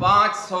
500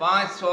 500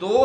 2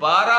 12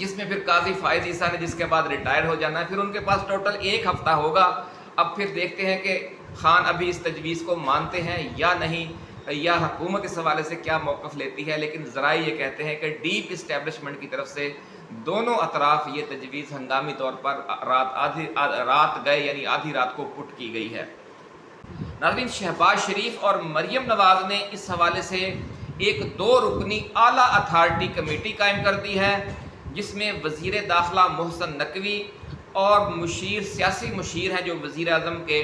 جس میں پھر قاضی فائز عیسیٰ نے جس کے بعد ریٹائر ہو جانا ہے، پھر ان کے پاس ٹوٹل 1 ہفتہ ہوگا۔ اب پھر دیکھتے ہیں کہ خان ابھی اس تجویز کو مانتے ہیں یا نہیں، یا حکومت اس حوالے سے کیا موقف لیتی ہے۔ لیکن ذرائع یہ کہتے ہیں کہ ڈیپ اسٹیبلشمنٹ کی طرف سے دونوں اطراف یہ تجویز ہنگامی طور پر رات گئے یعنی آدھی رات کو پٹ کی گئی ہے۔ ناظرین، شہباز شریف اور مریم نواز نے اس حوالے سے ایک 2 رکنی اعلیٰ اتھارٹی کمیٹی قائم کر دی ہے، جس میں وزیر داخلہ محسن نقوی اور سیاسی مشیر ہیں جو وزیر اعظم کے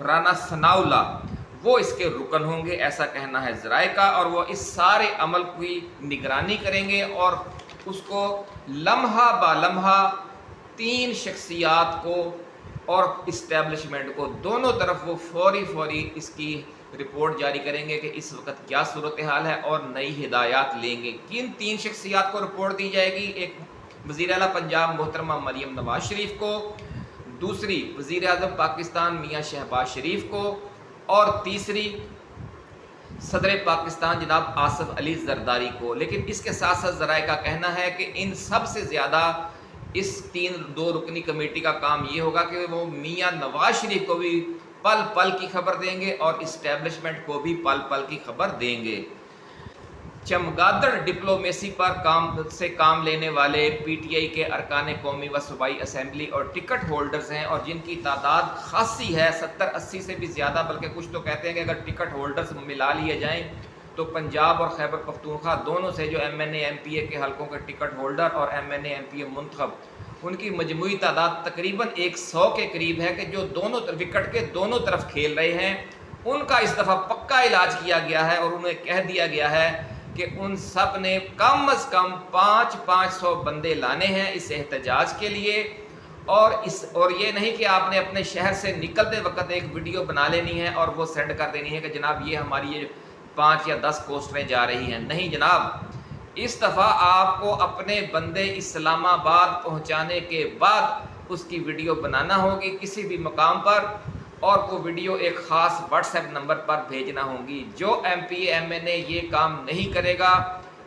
رانا ثناء اللہ، وہ اس کے رکن ہوں گے، ایسا کہنا ہے ذرائع کا، اور وہ اس سارے عمل کی نگرانی کریں گے اور اس کو لمحہ با لمحہ 3 شخصیات کو اور اسٹیبلشمنٹ کو دونوں طرف وہ فوری اس کی رپورٹ جاری کریں گے کہ اس وقت کیا صورتحال ہے اور نئی ہدایات لیں گے۔ کن 3 شخصیات کو رپورٹ دی جائے گی؟ ایک وزیر اعلیٰ پنجاب محترمہ مریم نواز شریف کو، دوسری وزیر اعظم پاکستان میاں شہباز شریف کو، اور تیسری صدر پاکستان جناب آصف علی زرداری کو۔ لیکن اس کے ساتھ ساتھ ذرائع کا کہنا ہے کہ ان سب سے زیادہ اس 2 رکنی کمیٹی کا کام یہ ہوگا کہ وہ میاں نواز شریف کو بھی پل پل کی خبر دیں گے اور اسٹیبلشمنٹ کو بھی پل پل کی خبر دیں گے۔ چمگادڑ ڈپلومیسی پر کام لینے والے پی ٹی آئی کے ارکان قومی و صوبائی اسمبلی اور ٹکٹ ہولڈرز ہیں، اور جن کی تعداد خاصی ہے، 70-80 سے بھی زیادہ، بلکہ کچھ تو کہتے ہیں کہ اگر ٹکٹ ہولڈرز ملا لیے جائیں تو پنجاب اور خیبر پختونخوا دونوں سے جو M N A M P اے کے حلقوں کے ٹکٹ ہولڈر اور M N A M P اے منتخب، ان کی مجموعی تعداد تقریباً 100 کے قریب ہے کہ جو دونوں وکٹ کے دونوں طرف کھیل رہے ہیں، ان کا اس دفعہ پکا علاج کیا گیا ہے اور انہیں کہہ دیا گیا ہے کہ ان سب نے کم از کم 500 بندے لانے ہیں اس احتجاج کے لیے، اور یہ نہیں کہ آپ نے اپنے شہر سے نکلتے وقت ایک ویڈیو بنا لینی ہے اور وہ سینڈ کر دینی ہے کہ جناب یہ ہماری یہ 5 یا 10 پوسٹریں جا رہی ہیں۔ نہیں جناب، اس دفعہ آپ کو اپنے بندے اسلام آباد پہنچانے کے بعد اس کی ویڈیو بنانا ہوگی کسی بھی مقام پر، اور وہ ویڈیو ایک خاص واٹس ایپ نمبر پر بھیجنا ہوگی۔ جو M P A M N اے یہ کام نہیں کرے گا،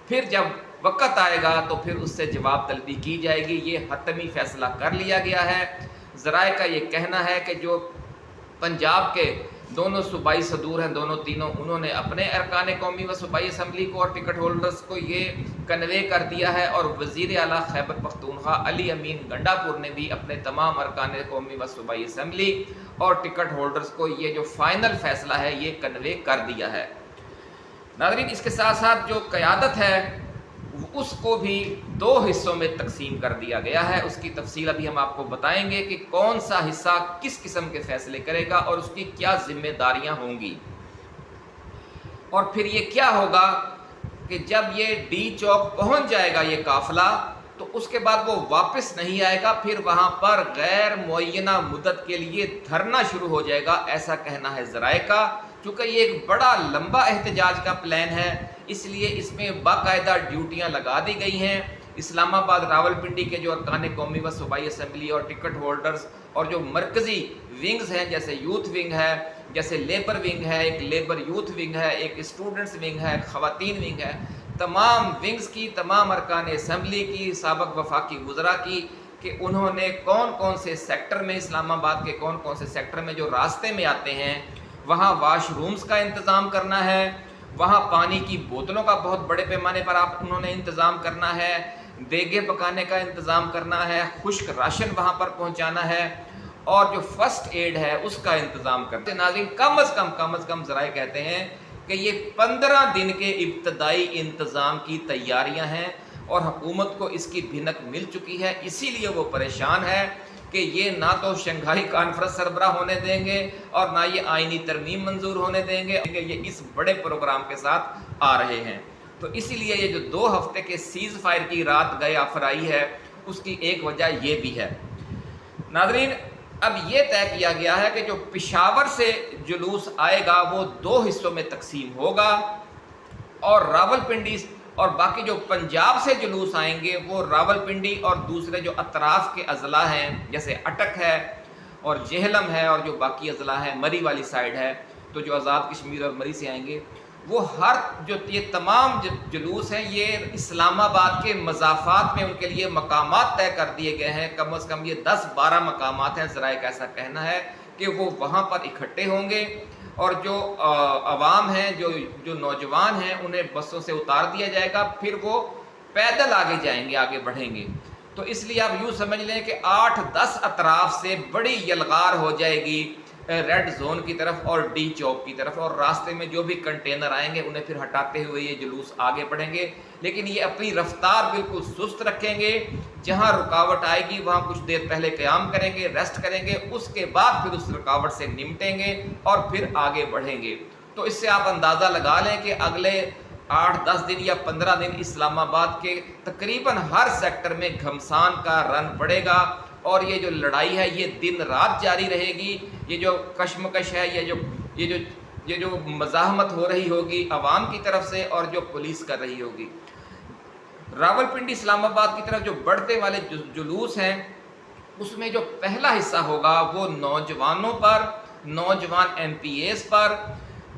پھر جب وقت آئے گا تو پھر اس سے جواب طلبی کی جائے گی۔ یہ حتمی فیصلہ کر لیا گیا ہے۔ ذرائع کا یہ کہنا ہے کہ جو پنجاب کے دونوں صوبائی صدور ہیں، تینوں، انہوں نے اپنے ارکان قومی و صوبائی اسمبلی کو اور ٹکٹ ہولڈرز کو یہ کنوے کر دیا ہے، اور وزیر اعلیٰ خیبر پختونخوا علی امین گنڈا پور نے بھی اپنے تمام ارکان قومی و صوبائی اسمبلی اور ٹکٹ ہولڈرز کو یہ جو فائنل فیصلہ ہے یہ کنوے کر دیا ہے۔ ناظرین، اس کے ساتھ ساتھ جو قیادت ہے اس کو بھی 2 حصوں میں تقسیم کر دیا گیا ہے۔ اس کی تفصیل ابھی ہم آپ کو بتائیں گے کہ کون سا حصہ کس قسم کے فیصلے کرے گا اور اس کی کیا ذمہ داریاں ہوں گی، اور پھر یہ کیا ہوگا کہ جب یہ ڈی چوک پہنچ جائے گا یہ قافلہ، تو اس کے بعد وہ واپس نہیں آئے گا، پھر وہاں پر غیر معینہ مدت کے لیے دھرنا شروع ہو جائے گا، ایسا کہنا ہے ذرائع کا۔ چونکہ یہ ایک بڑا لمبا احتجاج کا پلان ہے، اس لیے اس میں باقاعدہ ڈیوٹیاں لگا دی گئی ہیں۔ اسلام آباد، راولپنڈی کے جو ارکان قومی و صوبائی اسمبلی اور ٹکٹ ہولڈرز اور جو مرکزی ونگز ہیں، جیسے یوتھ ونگ ہے، جیسے لیبر ونگ ہے، ایک لیبر یوتھ ونگ ہے، ایک اسٹوڈنٹس ونگ ہے، ایک خواتین ونگ ہے، تمام ونگز کی، تمام ارکان اسمبلی کی، سابق وفاقی وزراء کی، کہ انہوں نے کون سے سیکٹر میں، اسلام آباد کے کون سے سیکٹر میں جو راستے میں آتے ہیں وہاں واش رومز کا انتظام کرنا ہے، وہاں پانی کی بوتلوں کا بہت بڑے پیمانے پر انہوں نے انتظام کرنا ہے، دیگیں پکانے کا انتظام کرنا ہے، خشک راشن وہاں پر پہنچانا ہے، اور جو فرسٹ ایڈ ہے اس کا انتظام کرتے ہیں۔ ناظرین، کم از کم ذرائع کہتے ہیں کہ یہ 15 دن کے ابتدائی انتظام کی تیاریاں ہیں، اور حکومت کو اس کی بھنک مل چکی ہے، اسی لیے وہ پریشان ہے کہ یہ نہ تو شنگھائی کانفرنس سربراہ ہونے دیں گے اور نہ یہ آئینی ترمیم منظور ہونے دیں گے کہ یہ اس بڑے پروگرام کے ساتھ آ رہے ہیں۔ تو اسی لیے یہ جو 2 ہفتے کے سیز فائر کی رات گئے آفرائی ہے، اس کی ایک وجہ یہ بھی ہے۔ ناظرین، اب یہ طے کیا گیا ہے کہ جو پشاور سے جلوس آئے گا وہ 2 حصوں میں تقسیم ہوگا، اور راولپنڈی اور باقی جو پنجاب سے جلوس آئیں گے وہ راولپنڈی اور دوسرے جو اطراف کے اضلاع ہیں جیسے اٹک ہے اور جہلم ہے اور جو باقی اضلاع ہیں، مری والی سائیڈ ہے، تو جو آزاد کشمیر اور مری سے آئیں گے وہ ہر جو یہ تمام جلوس ہیں یہ اسلام آباد کے مضافات میں ان کے لیے مقامات طے کر دیے گئے ہیں، کم از کم یہ 10-12 مقامات ہیں، ذرائع کا ایسا کہنا ہے کہ وہ وہاں پر اکٹھے ہوں گے، اور جو عوام ہیں، جو نوجوان ہیں، انہیں بسوں سے اتار دیا جائے گا، پھر وہ پیدل آگے جائیں گے، آگے بڑھیں گے۔ تو اس لیے آپ یوں سمجھ لیں کہ 8-10 اطراف سے بڑی یلغار ہو جائے گی ریڈ زون کی طرف اور ڈی چوک کی طرف، اور راستے میں جو بھی کنٹینر آئیں گے انہیں پھر ہٹاتے ہوئے یہ جلوس آگے بڑھیں گے، لیکن یہ اپنی رفتار بالکل سست رکھیں گے۔ جہاں رکاوٹ آئے گی وہاں کچھ دیر پہلے قیام کریں گے، ریسٹ کریں گے، اس کے بعد پھر اس رکاوٹ سے نمٹیں گے اور پھر آگے بڑھیں گے۔ تو اس سے آپ اندازہ لگا لیں کہ اگلے 8-10 دن یا 15 دن اسلام آباد کے تقریباً ہر سیکٹر میں گھمسان کا رن پڑے گا، اور یہ جو لڑائی ہے یہ دن رات جاری رہے گی۔ یہ جو کشمکش ہے، یہ جو مزاحمت ہو رہی ہوگی عوام کی طرف سے اور جو پولیس کر رہی ہوگی۔ راولپنڈی اسلام آباد کی طرف جو بڑھتے والے جلوس ہیں، اس میں جو پہلا حصہ ہوگا وہ نوجوانوں پر، نوجوان ایم پی ایز پر،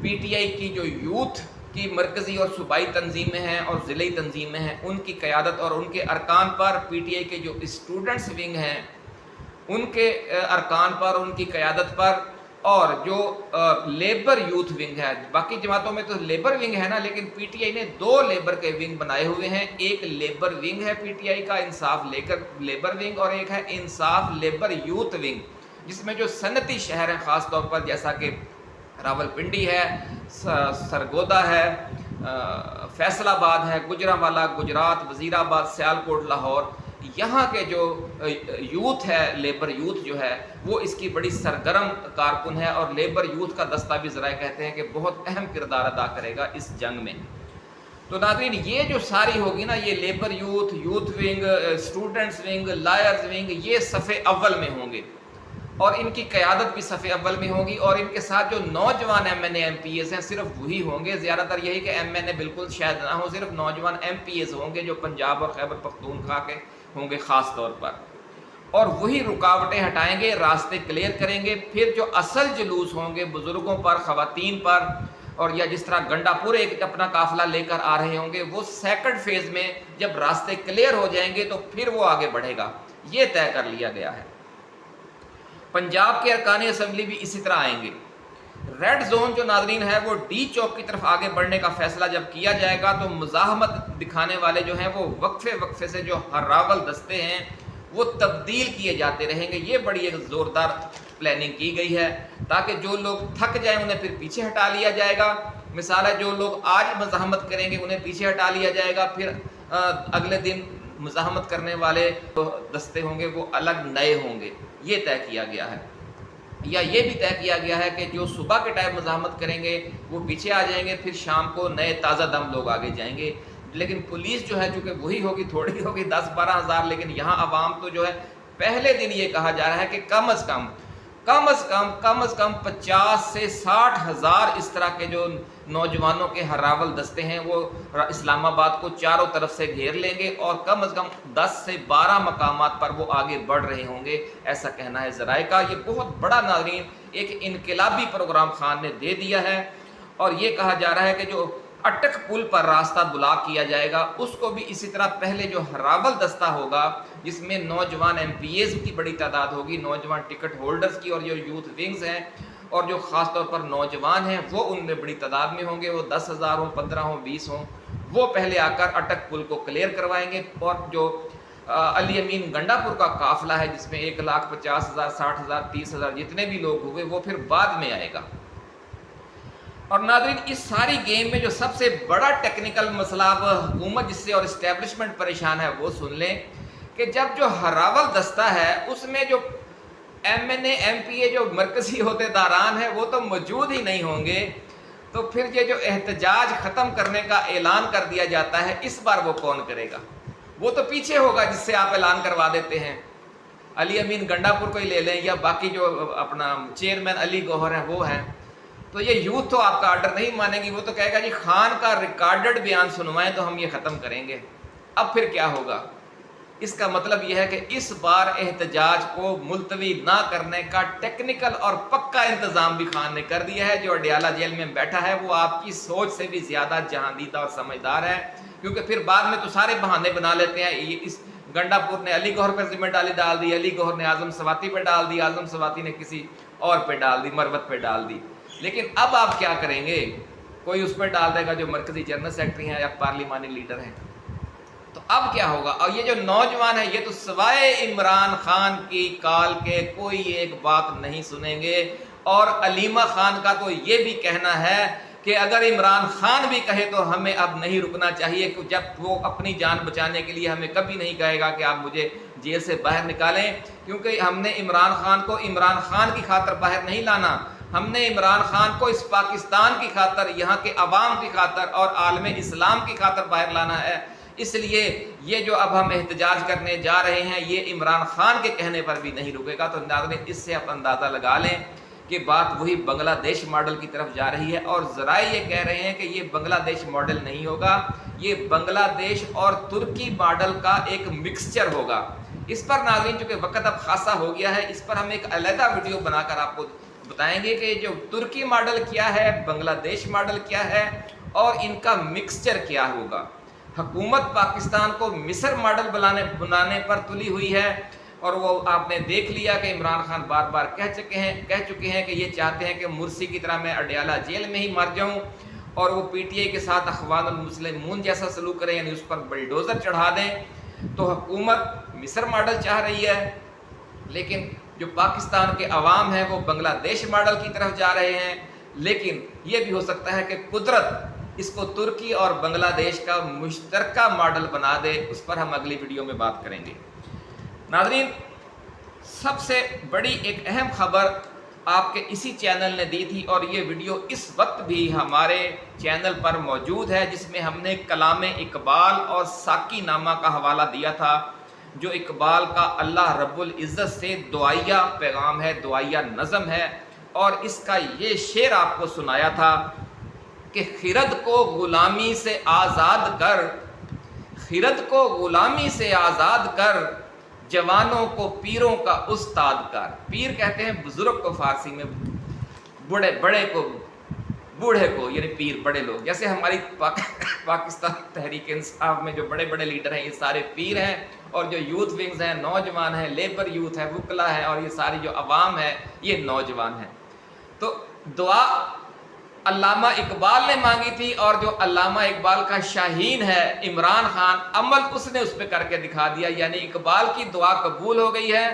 پی ٹی آئی کی جو یوتھ کی مرکزی اور صوبائی تنظیمیں ہیں اور ضلعی تنظیمیں ہیں ان کی قیادت اور ان کے ارکان پر، پی ٹی آئی کے جو اسٹوڈنٹس ونگ ہیں ان کے ارکان پر، ان کی قیادت پر، اور جو لیبر یوتھ ونگ ہے، باقی جماعتوں میں تو لیبر ونگ ہے نا، لیکن پی ٹی آئی نے 2 لیبر کے ونگ بنائے ہوئے ہیں۔ ایک لیبر ونگ ہے پی ٹی آئی کا، انصاف لیبر ونگ، اور ایک ہے انصاف لیبر یوتھ ونگ، جس میں جو صنعتی شہر ہیں خاص طور پر جیسا کہ راولپنڈی ہے، سرگودا ہے، فیصل آباد ہے، گجرانوالہ گجرات، وزیر آباد، سیالکوٹ لاہور، یہاں کے جو یوتھ ہے، لیبر یوتھ جو ہے وہ اس کی بڑی سرگرم کارکن ہے، اور لیبر یوتھ کا دستہ بھی ذرائع کہتے ہیں کہ بہت اہم کردار ادا کرے گا اس جنگ میں۔ تو ناظرین یہ جو ساری ہوگی نا، یہ labour youth, youth wing, students wing, lawyers wing, یہ صف اول میں ہوں گے، اور ان کی قیادت بھی صف اول میں ہوگی، اور ان کے ساتھ جو نوجوان M N A M P As ہیں صرف وہی ہوں گے۔ زیادہ تر یہی کہ ایم این اے بالکل شاید نہ ہو، صرف نوجوان ایم پی ایز ہوں گے جو پنجاب اور خیبر پختونخوا کے ہوں گے خاص طور پر، اور وہی رکاوٹیں ہٹائیں گے، راستے کلیئر کریں گے۔ پھر جو اصل جلوس ہوں گے بزرگوں پر، خواتین پر، اور یا جس طرح گنڈا پورے اپنا قافلہ لے کر آ رہے ہوں گے، وہ سیکنڈ فیز میں جب راستے کلیئر ہو جائیں گے تو پھر وہ آگے بڑھے گا، یہ طے کر لیا گیا ہے۔ پنجاب کے ارکان اسمبلی بھی اسی طرح آئیں گے۔ ریڈ زون جو ناظرین ہے وہ ڈی چوک کی طرف آگے بڑھنے کا فیصلہ جب کیا جائے گا تو مزاحمت دکھانے والے جو ہیں وہ وقفے سے جو ہراول دستے ہیں وہ تبدیل کیے جاتے رہیں گے۔ یہ بڑی ایک زوردار پلاننگ کی گئی ہے تاکہ جو لوگ تھک جائیں انہیں پھر پیچھے ہٹا لیا جائے گا۔ مثال ہے جو لوگ آج مزاحمت کریں گے انہیں پیچھے ہٹا لیا جائے گا، پھر اگلے دن مزاحمت کرنے والے دستے ہوں گے وہ الگ نئے ہوں گے، یہ طے کیا گیا ہے۔ یا یہ بھی طے کیا گیا ہے کہ جو صبح کے ٹائم مزاحمت کریں گے وہ پیچھے آ جائیں گے، پھر شام کو نئے تازہ دم لوگ آگے جائیں گے۔ لیکن پولیس جو ہے چونکہ وہی ہوگی، تھوڑی ہوگی 10-12 ہزار، لیکن یہاں عوام تو جو ہے پہلے دن یہ کہا جا رہا ہے کہ کم از کم 50 سے 60 ہزار اس طرح کے جو نوجوانوں کے ہراول دستے ہیں وہ اسلام آباد کو چاروں طرف سے گھیر لیں گے، اور کم از کم 10 سے 12 مقامات پر وہ آگے بڑھ رہے ہوں گے، ایسا کہنا ہے ذرائع کا۔ یہ بہت بڑا ناظرین ایک انقلابی پروگرام خان نے دے دیا ہے، اور یہ کہا جا رہا ہے کہ جو اٹک پل پر راستہ بلاک کیا جائے گا اس کو بھی اسی طرح پہلے جو ہراول دستہ ہوگا جس میں نوجوان ایم پی ایز کی بڑی تعداد ہوگی، نوجوان ٹکٹ ہولڈرز کی، اور جو یوتھ ونگز ہیں اور جو خاص طور پر نوجوان ہیں وہ ان میں بڑی تعداد میں ہوں گے، وہ 10,000 ہوں، 15 ہوں، 20 ہوں، وہ پہلے آ کر اٹک پل کو کلیئر کروائیں گے۔ اور جو علی امین گنڈا پور کا قافلہ ہے جس میں 1,50,000، 60,000، 30,000 جتنے بھی لوگ ہوئے وہ پھر بعد میں آئے گا۔ اور ناظرین اس ساری گیم میں جو سب سے بڑا ٹیکنیکل مسئلہ اب حکومت جس سے اور اسٹیبلشمنٹ پریشان ہے وہ سن لیں کہ جب جو ہراول دستہ ہے اس میں جو M N A M P A جو مرکزی عہدیداران ہیں وہ تو موجود ہی نہیں ہوں گے، تو پھر یہ جو احتجاج ختم کرنے کا اعلان کر دیا جاتا ہے اس بار وہ کون کرے گا؟ وہ تو پیچھے ہوگا جس سے آپ اعلان کروا دیتے ہیں، علی امین گنڈا پور کو ہی لے لیں یا باقی جو اپنا چیئرمین علی گوہر ہیں وہ ہیں۔ تو یہ یوتھ تو آپ کا آرڈر نہیں مانے گی، وہ تو کہے گا جی خان کا ریکارڈڈ بیان سنوائیں تو ہم یہ ختم کریں گے۔ اب پھر کیا ہوگا؟ اس کا مطلب یہ ہے کہ اس بار احتجاج کو ملتوی نہ کرنے کا ٹیکنیکل اور پکا انتظام بھی خان نے کر دیا ہے۔ جو اڈیالہ جیل میں بیٹھا ہے وہ آپ کی سوچ سے بھی زیادہ جہاندیدہ اور سمجھدار ہے، کیونکہ پھر بعد میں تو سارے بہانے بنا لیتے ہیں۔ اس گنڈا پور نے علی گوہر پر ذمہ ڈال دی، علی گوہر نے اعظم سواتی پہ ڈال دی، اعظم سواتی نے کسی اور پہ ڈال دی، مروت پہ ڈال دی۔ لیکن اب آپ کیا کریں گے؟ کوئی اس پہ ڈال دے گا جو مرکزی جنرل سیکرٹری ہیں یا پارلیمانی لیڈر ہیں۔ تو اب کیا ہوگا؟ اور یہ جو نوجوان ہیں یہ تو سوائے عمران خان کی کال کے کوئی ایک بات نہیں سنیں گے، اور علیمہ خان کا تو یہ بھی کہنا ہے کہ اگر عمران خان بھی کہے تو ہمیں اب نہیں رکنا چاہیے، کہ جب وہ اپنی جان بچانے کے لیے ہمیں کبھی نہیں کہے گا کہ آپ مجھے جیل سے باہر نکالیں، کیونکہ ہم نے عمران خان کو عمران خان کی خاطر باہر نہیں لانا، ہم نے عمران خان کو اس پاکستان کی خاطر، یہاں کے عوام کی خاطر اور عالم اسلام کی خاطر باہر لانا ہے۔ اس لیے یہ جو اب ہم احتجاج کرنے جا رہے ہیں یہ عمران خان کے کہنے پر بھی نہیں رکے گا۔ تو ناظرین اس سے آپ اندازہ لگا لیں کہ بات وہی بنگلہ دیش ماڈل کی طرف جا رہی ہے، اور ذرائع یہ کہہ رہے ہیں کہ یہ بنگلہ دیش ماڈل نہیں ہوگا، یہ بنگلہ دیش اور ترکی ماڈل کا ایک مکسچر ہوگا۔ اس پر ناظرین چونکہ وقت اب خاصا ہو گیا ہے، اس پر ہم ایک علیحدہ ویڈیو بنا کر آپ کو بتائیں گے کہ جو ترکی ماڈل کیا ہے، بنگلہ دیش ماڈل کیا ہے، اور ان کا مکسچر کیا ہوگا۔ حکومت پاکستان کو مصر ماڈل بنانے پر تلی ہوئی ہے، اور وہ آپ نے دیکھ لیا کہ عمران خان بار بار کہہ چکے ہیں کہ یہ چاہتے ہیں کہ مرسی کی طرح میں اڈیالہ جیل میں ہی مر جاؤں، اور وہ پی ٹی آئی کے ساتھ اخوان المسلمون جیسا سلوک کریں، یعنی اس پر بلڈوزر چڑھا دیں۔ تو حکومت مصر ماڈل چاہ رہی ہے، لیکن جو پاکستان کے عوام ہیں وہ بنگلہ دیش ماڈل کی طرف جا رہے ہیں۔ لیکن یہ بھی ہو سکتا ہے کہ قدرت اس کو ترکی اور بنگلہ دیش کا مشترکہ ماڈل بنا دے، اس پر ہم اگلی ویڈیو میں بات کریں گے۔ ناظرین سب سے بڑی ایک اہم خبر آپ کے اسی چینل نے دی تھی، اور یہ ویڈیو اس وقت بھی ہمارے چینل پر موجود ہے، جس میں ہم نے کلام اقبال اور ساکی نامہ کا حوالہ دیا تھا، جو اقبال کا اللہ رب العزت سے دعائیہ پیغام ہے، دعائیہ نظم ہے، اور اس کا یہ شعر آپ کو سنایا تھا کہ خرد کو غلامی سے آزاد کر، خرد کو غلامی سے آزاد کر، جوانوں کو پیروں کا استاد کر۔ پیر کہتے ہیں بزرگ کو فارسی میں، بڑے کو، بوڑھے کو، یعنی پیر بڑے لوگ۔ جیسے ہماری پاکستان تحریک انصاف میں جو بڑے بڑے لیڈر ہیں یہ سارے پیر ہیں، اور جو یوتھ ونگز ہیں، نوجوان ہیں، لیبر یوتھ ہے، وکلا ہے، اور یہ ساری جو عوام ہے یہ نوجوان ہیں۔ تو دعا علامہ اقبال نے مانگی تھی، اور جو علامہ اقبال کا شاہین ہے عمران خان، عمل اس نے اس پہ کر کے دکھا دیا، یعنی اقبال کی دعا قبول ہو گئی ہے،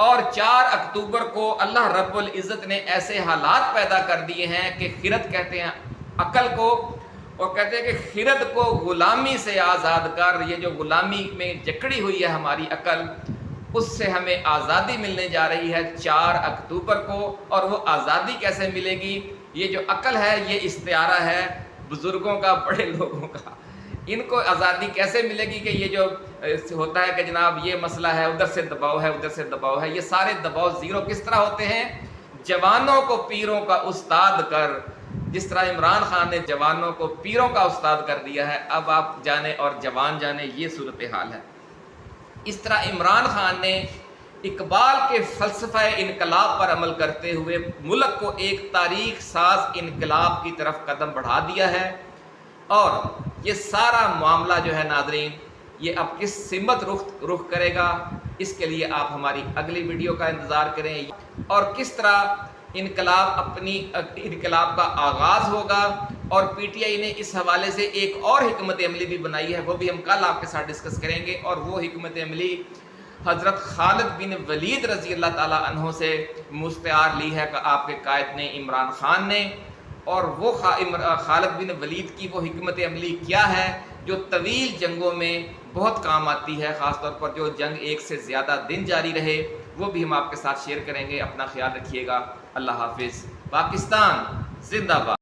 اور 4 اکتوبر کو اللہ رب العزت نے ایسے حالات پیدا کر دیے ہیں کہ خرد کہتے ہیں عقل کو، اور کہتے ہیں کہ خرد کو غلامی سے آزاد کر، یہ جو غلامی میں جکڑی ہوئی ہے ہماری عقل، اس سے ہمیں آزادی ملنے جا رہی ہے 4 اکتوبر کو۔ اور وہ آزادی کیسے ملے گی؟ یہ جو عقل ہے یہ استعارہ ہے بزرگوں کا، بڑے لوگوں کا۔ ان کو آزادی کیسے ملے گی کہ یہ جو ہوتا ہے کہ جناب یہ مسئلہ ہے، ادھر سے دباؤ ہے، ادھر سے دباؤ ہے، یہ سارے دباؤ زیرو کس طرح ہوتے ہیں؟ جوانوں کو پیروں کا استاد کر، جس طرح عمران خان نے جوانوں کو پیروں کا استاد کر دیا ہے، اب آپ جانیں اور جوان جانیں یہ صورتحال ہے۔ اس طرح عمران خان نے اقبال کے فلسفہ انقلاب پر عمل کرتے ہوئے ملک کو ایک تاریخ ساز انقلاب کی طرف قدم بڑھا دیا ہے، اور یہ سارا معاملہ جو ہے ناظرین یہ اب کس سمت رخ کرے گا، اس کے لیے آپ ہماری اگلی ویڈیو کا انتظار کریں، اور کس طرح انقلاب کا آغاز ہوگا۔ اور پی ٹی آئی نے اس حوالے سے ایک اور حکمت عملی بھی بنائی ہے، وہ بھی ہم کل آپ کے ساتھ ڈسکس کریں گے، اور وہ حکمت عملی حضرت خالد بن ولید رضی اللہ تعالیٰ عنہ سے مستعار لی ہے کہ آپ کے قائد نے عمران خان نے، اور وہ خالد بن ولید کی وہ حکمت عملی کیا ہے جو طویل جنگوں میں بہت کام آتی ہے، خاص طور پر جو جنگ 1 سے زیادہ دن جاری رہے، وہ بھی ہم آپ کے ساتھ شیئر کریں گے۔ اپنا خیال رکھیے گا، اللہ حافظ۔ پاکستان زندہ باد۔